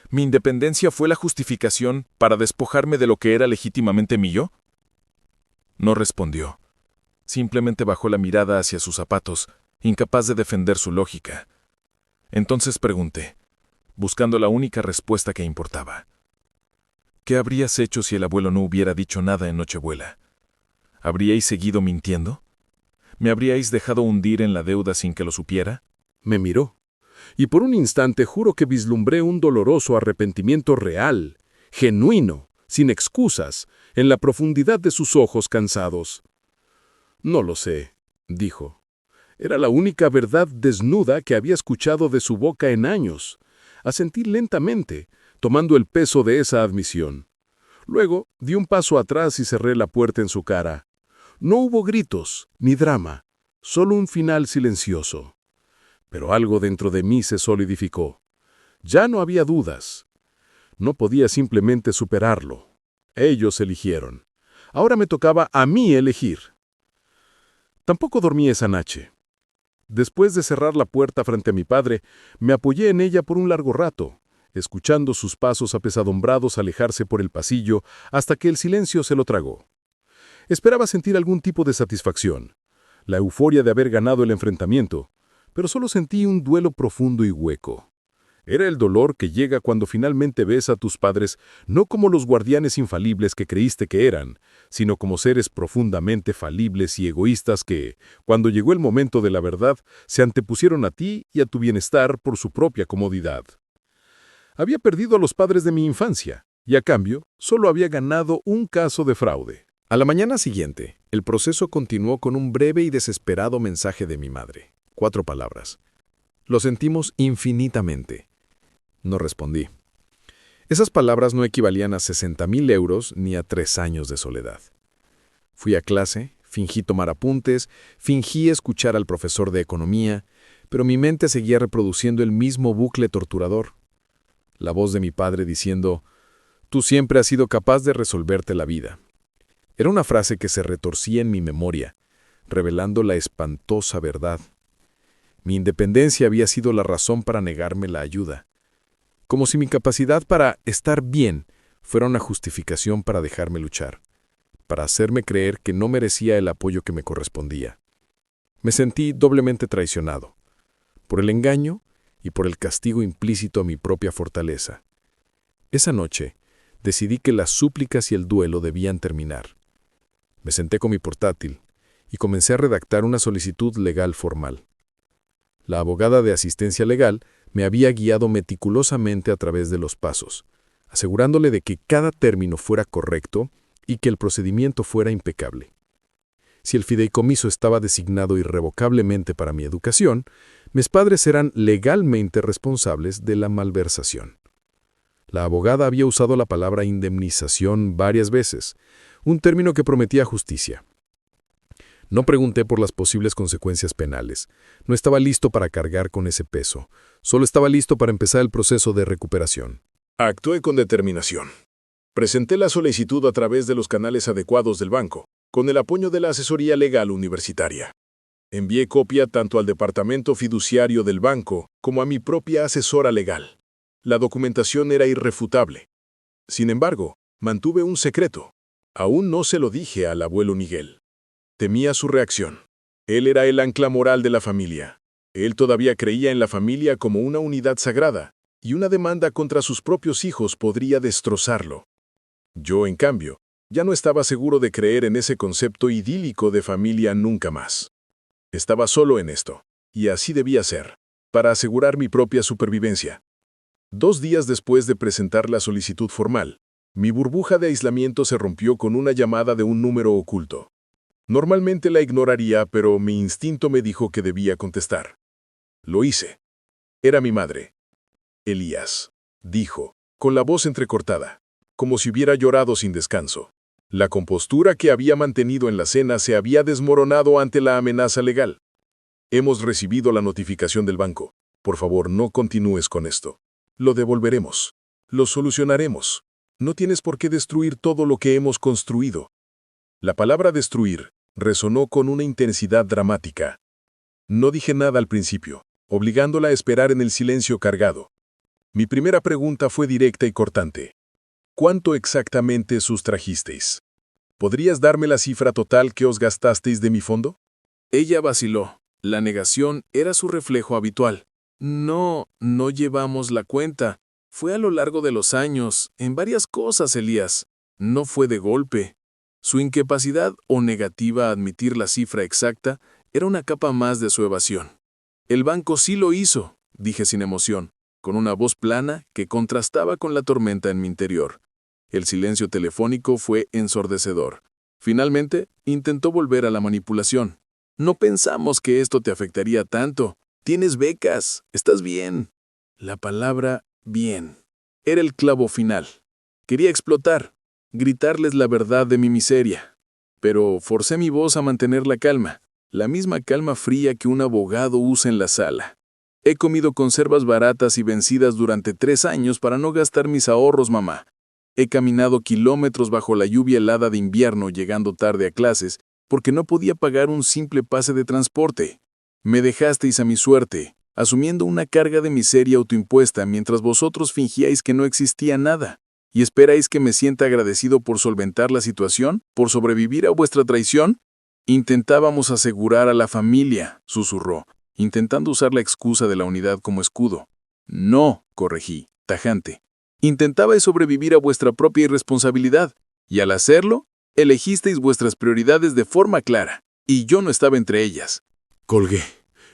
¿Mi independencia fue la justificación para despojarme de lo que era legítimamente mío? No respondió. Simplemente bajó la mirada hacia sus zapatos, incapaz de defender su lógica. Entonces pregunté, buscando la única respuesta que importaba. ¿Qué habrías hecho si el abuelo no hubiera dicho nada en Nochebuena? ¿Habríais seguido mintiendo? ¿Me habríais dejado hundir en la deuda sin que lo supiera? Me miró, y por un instante juro que vislumbré un doloroso arrepentimiento real, genuino, sin excusas, en la profundidad de sus ojos cansados. No lo sé, dijo. Era la única verdad desnuda que había escuchado de su boca en años. Asentí lentamente, tomando el peso de esa admisión. Luego di un paso atrás y cerré la puerta en su cara. No hubo gritos, ni drama, solo un final silencioso. Pero algo dentro de mí se solidificó. Ya no había dudas. No podía simplemente superarlo. Ellos eligieron. Ahora me tocaba a mí elegir. Tampoco dormí esa noche. Después de cerrar la puerta frente a mi padre, me apoyé en ella por un largo rato, escuchando sus pasos apesadumbrados alejarse por el pasillo hasta que el silencio se lo tragó. Esperaba sentir algún tipo de satisfacción, la euforia de haber ganado el enfrentamiento, pero solo sentí un duelo profundo y hueco. Era el dolor que llega cuando finalmente ves a tus padres no como los guardianes infalibles que creíste que eran, sino como seres profundamente falibles y egoístas que, cuando llegó el momento de la verdad, se antepusieron a ti y a tu bienestar por su propia comodidad. Había perdido a los padres de mi infancia, y a cambio, solo había ganado un caso de fraude. A la mañana siguiente, el proceso continuó con un breve y desesperado mensaje de mi madre. 4 palabras. Lo sentimos infinitamente. No respondí. Esas palabras no equivalían a 60.000 euros ni a 3 años de soledad. Fui a clase, fingí tomar apuntes, fingí escuchar al profesor de economía, pero mi mente seguía reproduciendo el mismo bucle torturador. La voz de mi padre diciendo, «Tú siempre has sido capaz de resolverte la vida». Era una frase que se retorcía en mi memoria, revelando la espantosa verdad. Mi independencia había sido la razón para negarme la ayuda. Como si mi capacidad para estar bien fuera una justificación para dejarme luchar, para hacerme creer que no merecía el apoyo que me correspondía. Me sentí doblemente traicionado, por el engaño y por el castigo implícito a mi propia fortaleza. Esa noche, decidí que las súplicas y el duelo debían terminar. Me senté con mi portátil y comencé a redactar una solicitud legal formal. La abogada de asistencia legal me había guiado meticulosamente a través de los pasos, asegurándole de que cada término fuera correcto y que el procedimiento fuera impecable. Si el fideicomiso estaba designado irrevocablemente para mi educación, mis padres eran legalmente responsables de la malversación. La abogada había usado la palabra indemnización varias veces, un término que prometía justicia. No pregunté por las posibles consecuencias penales. No estaba listo para cargar con ese peso. Solo estaba listo para empezar el proceso de recuperación. Actué con determinación. Presenté la solicitud a través de los canales adecuados del banco, con el apoyo de la asesoría legal universitaria. Envié copia tanto al departamento fiduciario del banco como a mi propia asesora legal. La documentación era irrefutable. Sin embargo, mantuve un secreto. Aún no se lo dije al abuelo Miguel. Temía su reacción. Él era el ancla moral de la familia. Él todavía creía en la familia como una unidad sagrada, y una demanda contra sus propios hijos podría destrozarlo. Yo, en cambio, ya no estaba seguro de creer en ese concepto idílico de familia nunca más. Estaba solo en esto, y así debía ser, para asegurar mi propia supervivencia. 2 días después de presentar la solicitud formal, mi burbuja de aislamiento se rompió con una llamada de un número oculto. Normalmente la ignoraría, pero mi instinto me dijo que debía contestar. Lo hice. Era mi madre. Elías, dijo, con la voz entrecortada, como si hubiera llorado sin descanso. La compostura que había mantenido en la cena se había desmoronado ante la amenaza legal. Hemos recibido la notificación del banco. Por favor, no continúes con esto. Lo devolveremos. Lo solucionaremos. No tienes por qué destruir todo lo que hemos construido. La palabra destruir resonó con una intensidad dramática. No dije nada al principio, obligándola a esperar en el silencio cargado. Mi primera pregunta fue directa y cortante. ¿Cuánto exactamente sustrajisteis? ¿Podrías darme la cifra total que os gastasteis de mi fondo? Ella vaciló. La negación era su reflejo habitual. No llevamos la cuenta. Fue a lo largo de los años, en varias cosas, Elías. No fue de golpe. Su incapacidad o negativa a admitir la cifra exacta era una capa más de su evasión. El banco sí lo hizo, dije sin emoción, con una voz plana que contrastaba con la tormenta en mi interior. El silencio telefónico fue ensordecedor. Finalmente, intentó volver a la manipulación. No pensamos que esto te afectaría tanto. Tienes becas, estás bien. La palabra bien era el clavo final. Quería explotar, gritarles la verdad de mi miseria. Pero forcé mi voz a mantener la calma, la misma calma fría que un abogado usa en la sala. He comido conservas baratas y vencidas durante 3 años para no gastar mis ahorros, mamá. He caminado kilómetros bajo la lluvia helada de invierno llegando tarde a clases porque no podía pagar un simple pase de transporte. Me dejasteis a mi suerte, asumiendo una carga de miseria autoimpuesta mientras vosotros fingíais que no existía nada. ¿Y esperáis que me sienta agradecido por solventar la situación? ¿Por sobrevivir a vuestra traición? Intentábamos asegurar a la familia, susurró, intentando usar la excusa de la unidad como escudo. No, corregí, tajante. Intentabais sobrevivir a vuestra propia irresponsabilidad, y al hacerlo, elegisteis vuestras prioridades de forma clara, y yo no estaba entre ellas. Colgué.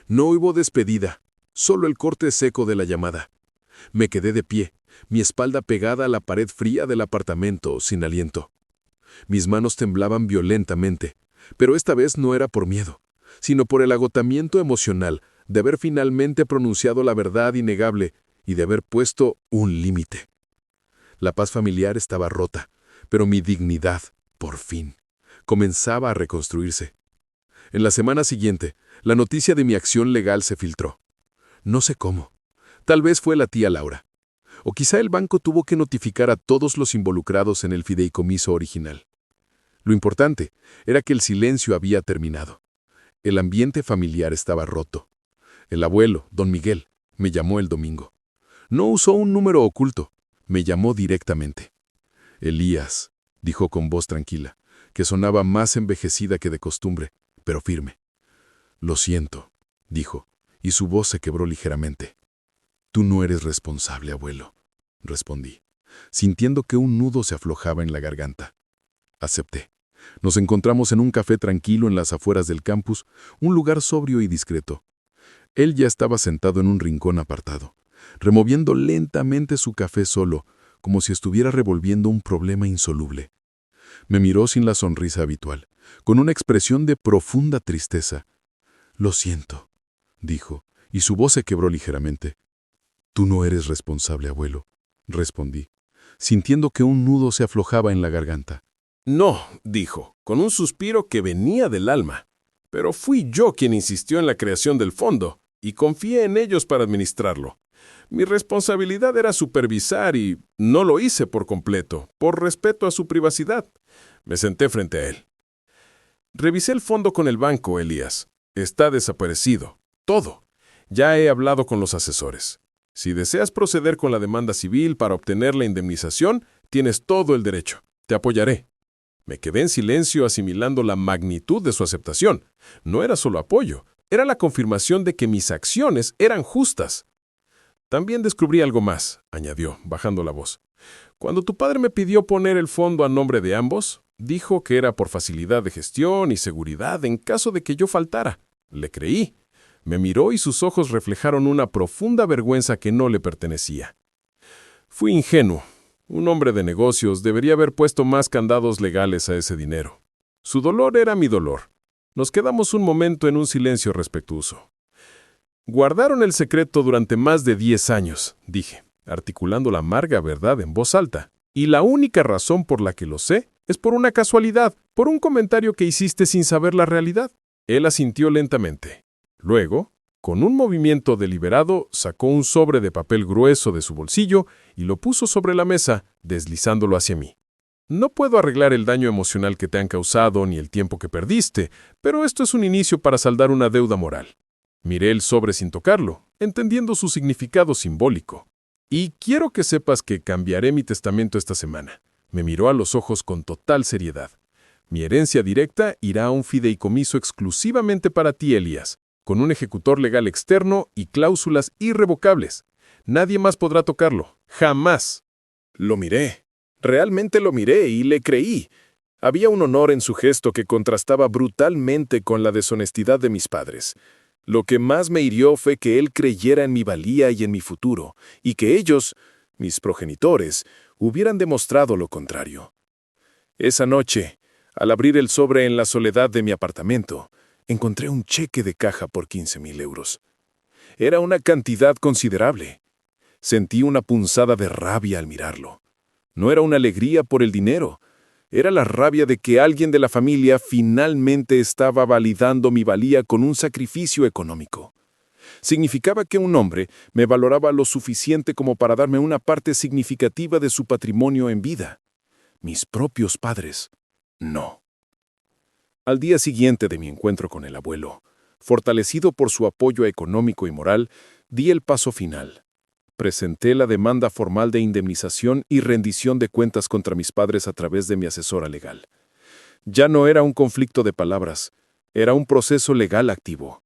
No hubo despedida, solo el corte seco de la llamada. Me quedé de pie, mi espalda pegada a la pared fría del apartamento, sin aliento. Mis manos temblaban violentamente, pero esta vez no era por miedo, sino por el agotamiento emocional de haber finalmente pronunciado la verdad innegable y de haber puesto un límite. La paz familiar estaba rota, pero mi dignidad, por fin, comenzaba a reconstruirse. En la semana siguiente, la noticia de mi acción legal se filtró. No sé cómo. Tal vez fue la tía Laura. O quizá el banco tuvo que notificar a todos los involucrados en el fideicomiso original. Lo importante era que el silencio había terminado. El ambiente familiar estaba roto. El abuelo, don Miguel, me llamó el domingo. No usó un número oculto, me llamó directamente. Elías, dijo con voz tranquila, que sonaba más envejecida que de costumbre, pero firme. Lo siento, dijo, y su voz se quebró ligeramente. Tú no eres responsable, abuelo, respondí, sintiendo que un nudo se aflojaba en la garganta. Acepté. Nos encontramos en un café tranquilo en las afueras del campus, un lugar sobrio y discreto. Él ya estaba sentado en un rincón apartado, removiendo lentamente su café solo, como si estuviera revolviendo un problema insoluble. Me miró sin la sonrisa habitual, con una expresión de profunda tristeza. Lo siento, dijo, y su voz se quebró ligeramente. Tú no eres responsable, abuelo, respondí, sintiendo que un nudo se aflojaba en la garganta. No, dijo, con un suspiro que venía del alma. Pero fui yo quien insistió en la creación del fondo, y confié en ellos para administrarlo. Mi responsabilidad era supervisar y no lo hice por completo, por respeto a su privacidad. Me senté frente a él. Revisé el fondo con el banco, Elías. Está desaparecido. Todo. Ya he hablado con los asesores. Si deseas proceder con la demanda civil para obtener la indemnización, tienes todo el derecho. Te apoyaré. Me quedé en silencio asimilando la magnitud de su aceptación. No era solo apoyo, era la confirmación de que mis acciones eran justas. También descubrí algo más, añadió, bajando la voz. Cuando tu padre me pidió poner el fondo a nombre de ambos, dijo que era por facilidad de gestión y seguridad en caso de que yo faltara. Le creí. Me miró y sus ojos reflejaron una profunda vergüenza que no le pertenecía. Fui ingenuo. Un hombre de negocios debería haber puesto más candados legales a ese dinero. Su dolor era mi dolor. Nos quedamos un momento en un silencio respetuoso. Guardaron el secreto durante más de 10 años, dije, articulando la amarga verdad en voz alta. Y la única razón por la que lo sé es por una casualidad, por un comentario que hiciste sin saber la realidad. Él asintió lentamente. Luego, Con un movimiento deliberado, sacó un sobre de papel grueso de su bolsillo y lo puso sobre la mesa, deslizándolo hacia mí. No puedo arreglar el daño emocional que te han causado ni el tiempo que perdiste, pero esto es un inicio para saldar una deuda moral. Miré el sobre sin tocarlo, entendiendo su significado simbólico. Y quiero que sepas que cambiaré mi testamento esta semana. Me miró a los ojos con total seriedad. Mi herencia directa irá a un fideicomiso exclusivamente para ti, Elías, con un ejecutor legal externo y cláusulas irrevocables. Nadie más podrá tocarlo. ¡Jamás! Lo miré. Realmente lo miré y le creí. Había un honor en su gesto que contrastaba brutalmente con la deshonestidad de mis padres. Lo que más me hirió fue que él creyera en mi valía y en mi futuro, y que ellos, mis progenitores, hubieran demostrado lo contrario. Esa noche, al abrir el sobre en la soledad de mi apartamento, encontré un cheque de caja por 15,000 euros. Era una cantidad considerable. Sentí una punzada de rabia al mirarlo. No era una alegría por el dinero. Era la rabia de que alguien de la familia finalmente estaba validando mi valía con un sacrificio económico. Significaba que un hombre me valoraba lo suficiente como para darme una parte significativa de su patrimonio en vida. Mis propios padres, no. Al día siguiente de mi encuentro con el abuelo, fortalecido por su apoyo económico y moral, di el paso final. Presenté la demanda formal de indemnización y rendición de cuentas contra mis padres a través de mi asesora legal. Ya no era un conflicto de palabras, era un proceso legal activo.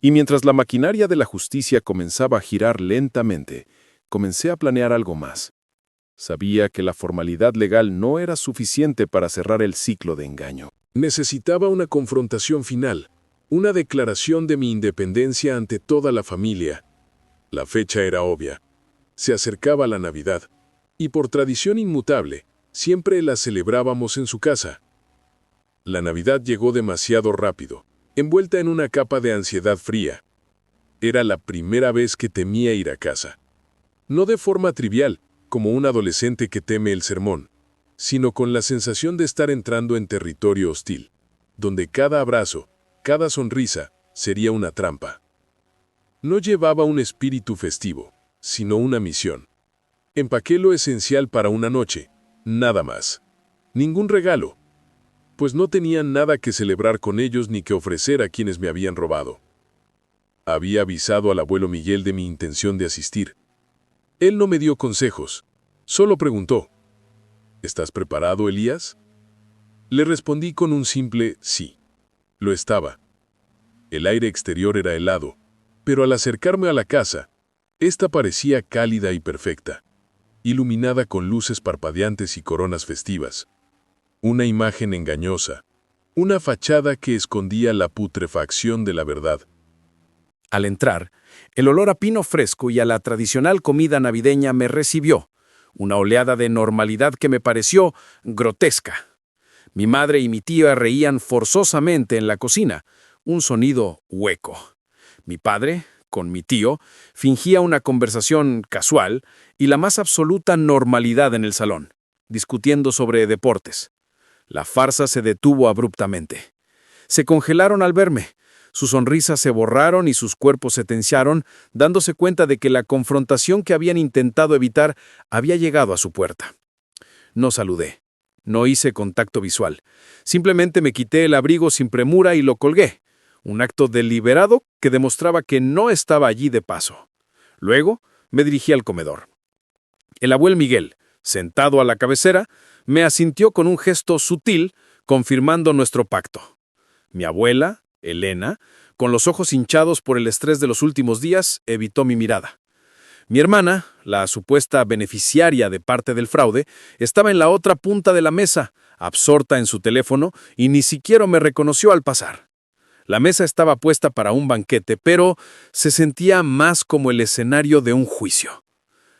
Y mientras la maquinaria de la justicia comenzaba a girar lentamente, comencé a planear algo más. Sabía que la formalidad legal no era suficiente para cerrar el ciclo de engaño. Necesitaba una confrontación final, una declaración de mi independencia ante toda la familia. La fecha era obvia. Se acercaba la Navidad, y por tradición inmutable, siempre la celebrábamos en su casa. La Navidad llegó demasiado rápido, envuelta en una capa de ansiedad fría. Era la primera vez que temía ir a casa. No de forma trivial, como un adolescente que teme el sermón, sino con la sensación de estar entrando en territorio hostil, donde cada abrazo, cada sonrisa, sería una trampa. No llevaba un espíritu festivo, sino una misión. Empaqué lo esencial para una noche, nada más. Ningún regalo, pues no tenían nada que celebrar con ellos ni que ofrecer a quienes me habían robado. Había avisado al abuelo Miguel de mi intención de asistir. Él no me dio consejos, solo preguntó, ¿estás preparado, Elías? Le respondí con un simple sí. Lo estaba. El aire exterior era helado, pero al acercarme a la casa, esta parecía cálida y perfecta, iluminada con luces parpadeantes y coronas festivas. Una imagen engañosa, una fachada que escondía la putrefacción de la verdad. Al entrar, el olor a pino fresco y a la tradicional comida navideña me recibió, una oleada de normalidad que me pareció grotesca. Mi madre y mi tía reían forzosamente en la cocina, un sonido hueco. Mi padre, con mi tío, fingía una conversación casual y la más absoluta normalidad en el salón, discutiendo sobre deportes. La farsa se detuvo abruptamente. Se congelaron al verme. Sus sonrisas se borraron y sus cuerpos se tensaron, dándose cuenta de que la confrontación que habían intentado evitar había llegado a su puerta. No saludé. No hice contacto visual. Simplemente me quité el abrigo sin premura y lo colgué. Un acto deliberado que demostraba que no estaba allí de paso. Luego me dirigí al comedor. El abuelo Miguel, sentado a la cabecera, me asintió con un gesto sutil, confirmando nuestro pacto. Mi abuela, Elena, con los ojos hinchados por el estrés de los últimos días, evitó mi mirada. Mi hermana, la supuesta beneficiaria de parte del fraude, estaba en la otra punta de la mesa, absorta en su teléfono, y ni siquiera me reconoció al pasar. La mesa estaba puesta para un banquete, pero se sentía más como el escenario de un juicio.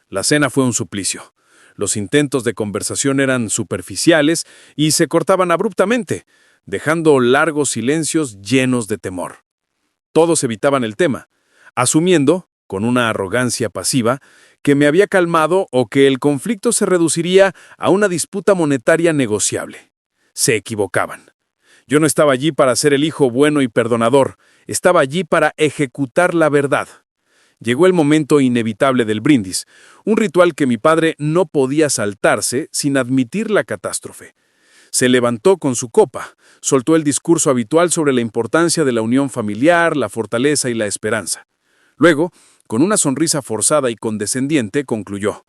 La cena fue un suplicio. Los intentos de conversación eran superficiales y se cortaban abruptamente, dejando largos silencios llenos de temor. Todos evitaban el tema, asumiendo, con una arrogancia pasiva, que me había calmado o que el conflicto se reduciría a una disputa monetaria negociable. Se equivocaban. Yo no estaba allí para ser el hijo bueno y perdonador, estaba allí para ejecutar la verdad. Llegó el momento inevitable del brindis, un ritual que mi padre no podía saltarse sin admitir la catástrofe. Se levantó con su copa, soltó el discurso habitual sobre la importancia de la unión familiar, la fortaleza y la esperanza. Luego, con una sonrisa forzada y condescendiente, concluyó: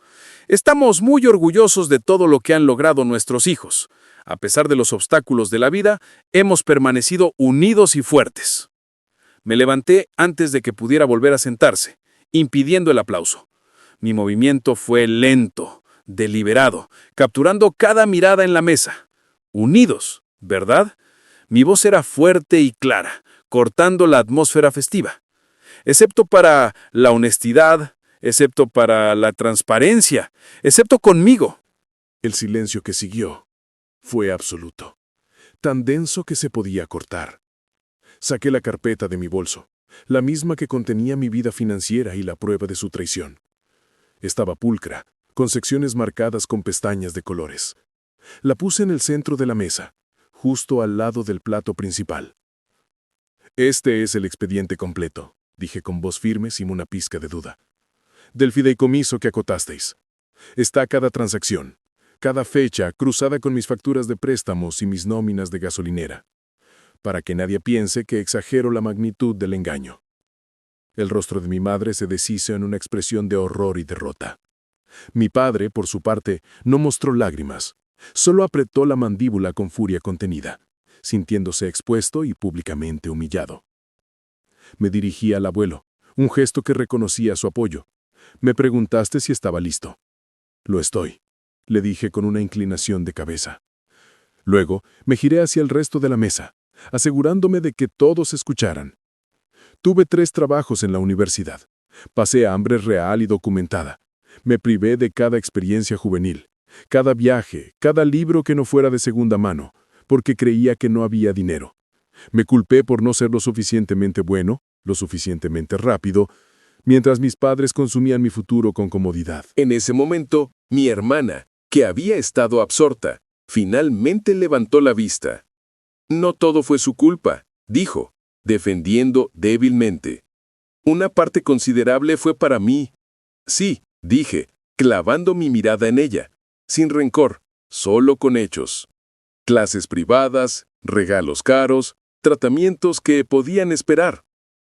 «Estamos muy orgullosos de todo lo que han logrado nuestros hijos. A pesar de los obstáculos de la vida, hemos permanecido unidos y fuertes». Me levanté antes de que pudiera volver a sentarse, impidiendo el aplauso. Mi movimiento fue lento, deliberado, capturando cada mirada en la mesa. Unidos, ¿verdad? Mi voz era fuerte y clara, cortando la atmósfera festiva. Excepto para la honestidad, excepto para la transparencia, excepto conmigo. El silencio que siguió fue absoluto, tan denso que se podía cortar. Saqué la carpeta de mi bolso, la misma que contenía mi vida financiera y la prueba de su traición. Estaba pulcra, con secciones marcadas con pestañas de colores. La puse en el centro de la mesa, justo al lado del plato principal. «Este es el expediente completo», dije con voz firme sin una pizca de duda. «Del fideicomiso que acotasteis. Está cada transacción, cada fecha cruzada con mis facturas de préstamos y mis nóminas de gasolinera, para que nadie piense que exagero la magnitud del engaño». El rostro de mi madre se deshizo en una expresión de horror y derrota. Mi padre, por su parte, no mostró lágrimas, solo apretó la mandíbula con furia contenida, sintiéndose expuesto y públicamente humillado. Me dirigí al abuelo, un gesto que reconocía su apoyo. «Me preguntaste si estaba listo». «Lo estoy», le dije con una inclinación de cabeza. Luego me giré hacia el resto de la mesa, asegurándome de que todos escucharan. Tuve 3 trabajos en la universidad. Pasé hambre real y documentada. Me privé de cada experiencia juvenil, cada viaje, cada libro que no fuera de segunda mano, porque creía que no había dinero. Me culpé por no ser lo suficientemente bueno, lo suficientemente rápido, mientras mis padres consumían mi futuro con comodidad. En ese momento, mi hermana, que había estado absorta, finalmente levantó la vista. «No todo fue su culpa», dijo, defendiendo débilmente. «Una parte considerable fue para mí». «Sí», dije, clavando mi mirada en ella, sin rencor, solo con hechos. Clases privadas, regalos caros, tratamientos que podían esperar.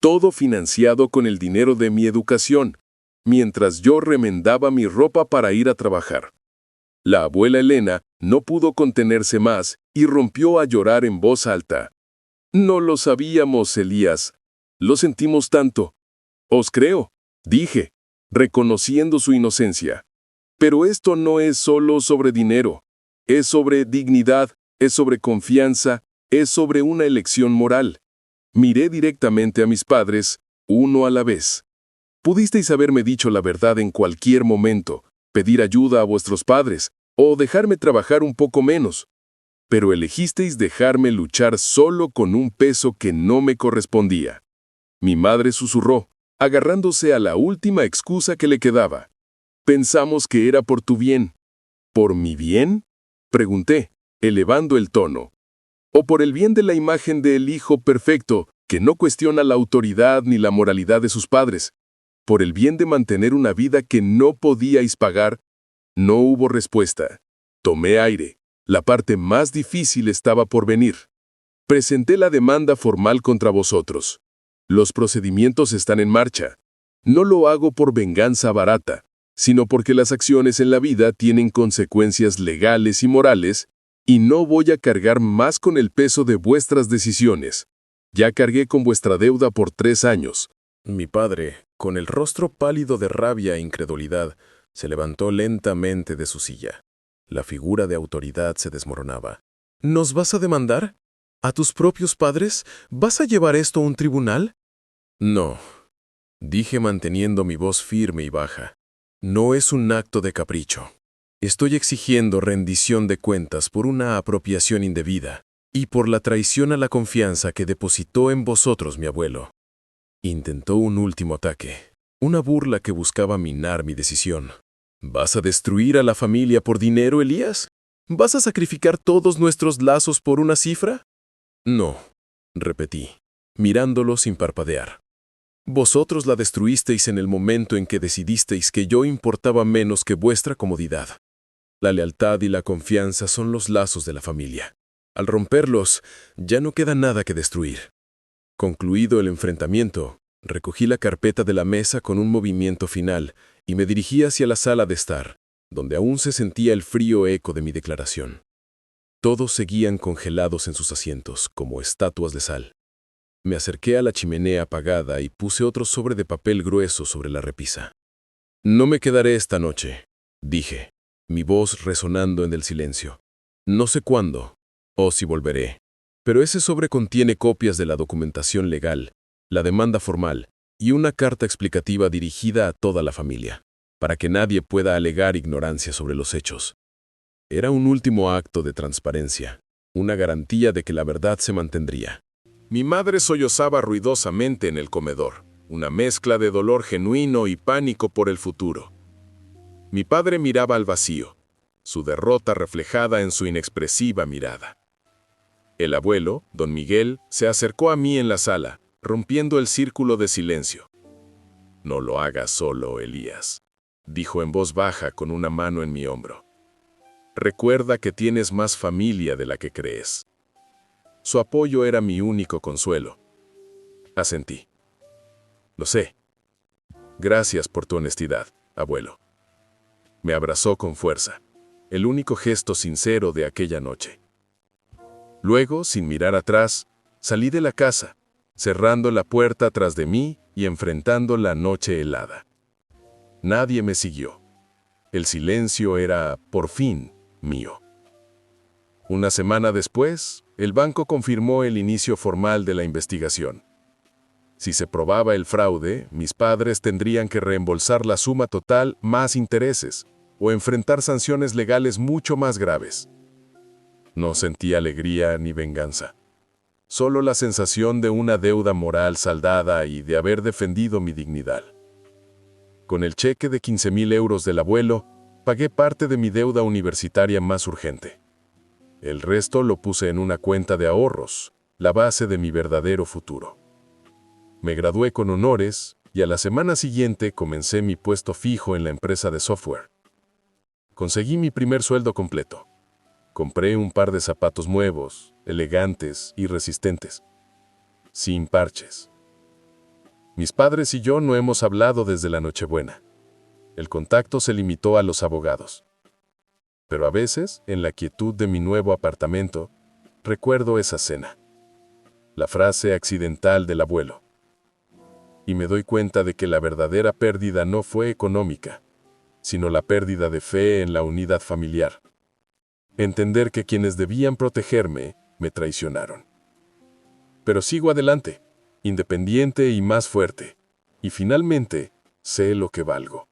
Todo financiado con el dinero de mi educación, mientras yo remendaba mi ropa para ir a trabajar. La abuela Elena no pudo contenerse más y rompió a llorar en voz alta. «No lo sabíamos, Elías. Lo sentimos tanto». «Os creo», dije, reconociendo su inocencia. «Pero esto no es solo sobre dinero. Es sobre dignidad, es sobre confianza, es sobre una elección moral». Miré directamente a mis padres, uno a la vez. «Pudisteis haberme dicho la verdad en cualquier momento, pedir ayuda a vuestros padres, o dejarme trabajar un poco menos. Pero elegisteis dejarme luchar solo con un peso que no me correspondía». Mi madre susurró, agarrándose a la última excusa que le quedaba. «Pensamos que era por tu bien». «¿Por mi bien?», pregunté, elevando el tono. «¿O por el bien de la imagen del hijo perfecto, que no cuestiona la autoridad ni la moralidad de sus padres? ¿Por el bien de mantener una vida que no podíais pagar?». No hubo respuesta. Tomé aire. La parte más difícil estaba por venir. «Presenté la demanda formal contra vosotros. Los procedimientos están en marcha. No lo hago por venganza barata, sino porque las acciones en la vida tienen consecuencias legales y morales, y no voy a cargar más con el peso de vuestras decisiones. Ya cargué con vuestra deuda por 3 años». Mi padre, con el rostro pálido de rabia e incredulidad, se levantó lentamente de su silla. La figura de autoridad se desmoronaba. «¿Nos vas a demandar? ¿A tus propios padres? ¿Vas a llevar esto a un tribunal?». «No», dije manteniendo mi voz firme y baja. «No es un acto de capricho. Estoy exigiendo rendición de cuentas por una apropiación indebida y por la traición a la confianza que depositó en vosotros mi abuelo». Intentó un último ataque, una burla que buscaba minar mi decisión. «¿Vas a destruir a la familia por dinero, Elías? ¿Vas a sacrificar todos nuestros lazos por una cifra?». No, repetí, mirándolo sin parpadear. Vosotros la destruisteis en el momento en que decidisteis que yo importaba menos que vuestra comodidad. La lealtad y la confianza son los lazos de la familia. Al romperlos, ya no queda nada que destruir. Concluido el enfrentamiento, recogí la carpeta de la mesa con un movimiento final y me dirigí hacia la sala de estar, donde aún se sentía el frío eco de mi declaración. Todos seguían congelados en sus asientos, como estatuas de sal. Me acerqué a la chimenea apagada y puse otro sobre de papel grueso sobre la repisa. «No me quedaré esta noche», dije, mi voz resonando en el silencio. «No sé cuándo, o si volveré, pero ese sobre contiene copias de la documentación legal, la demanda formal y una carta explicativa dirigida a toda la familia, para que nadie pueda alegar ignorancia sobre los hechos». Era un último acto de transparencia, una garantía de que la verdad se mantendría. Mi madre sollozaba ruidosamente en el comedor, una mezcla de dolor genuino y pánico por el futuro. Mi padre miraba al vacío, su derrota reflejada en su inexpresiva mirada. El abuelo, don Miguel, se acercó a mí en la sala, rompiendo el círculo de silencio. «No lo hagas solo, Elías», dijo en voz baja con una mano en mi hombro. «Recuerda que tienes más familia de la que crees». Su apoyo era mi único consuelo. Asentí. «Lo sé. Gracias por tu honestidad, abuelo». Me abrazó con fuerza, el único gesto sincero de aquella noche. Luego, sin mirar atrás, salí de la casa, cerrando la puerta tras de mí y enfrentando la noche helada. Nadie me siguió. El silencio era, por fin, mío. Una semana después, el banco confirmó el inicio formal de la investigación. Si se probaba el fraude, mis padres tendrían que reembolsar la suma total más intereses o enfrentar sanciones legales mucho más graves. No sentí alegría ni venganza, solo la sensación de una deuda moral saldada y de haber defendido mi dignidad. Con el cheque de 15.000 euros del abuelo, pagué parte de mi deuda universitaria más urgente. El resto lo puse en una cuenta de ahorros, la base de mi verdadero futuro. Me gradué con honores y a la semana siguiente comencé mi puesto fijo en la empresa de software. Conseguí mi primer sueldo completo. Compré un par de zapatos nuevos, elegantes y resistentes, sin parches. Mis padres y yo no hemos hablado desde la Nochebuena. El contacto se limitó a los abogados. Pero a veces, en la quietud de mi nuevo apartamento, recuerdo esa cena, la frase accidental del abuelo. Y me doy cuenta de que la verdadera pérdida no fue económica, sino la pérdida de fe en la unidad familiar. Entender que quienes debían protegerme me traicionaron. Pero sigo adelante, independiente y más fuerte, y finalmente sé lo que valgo.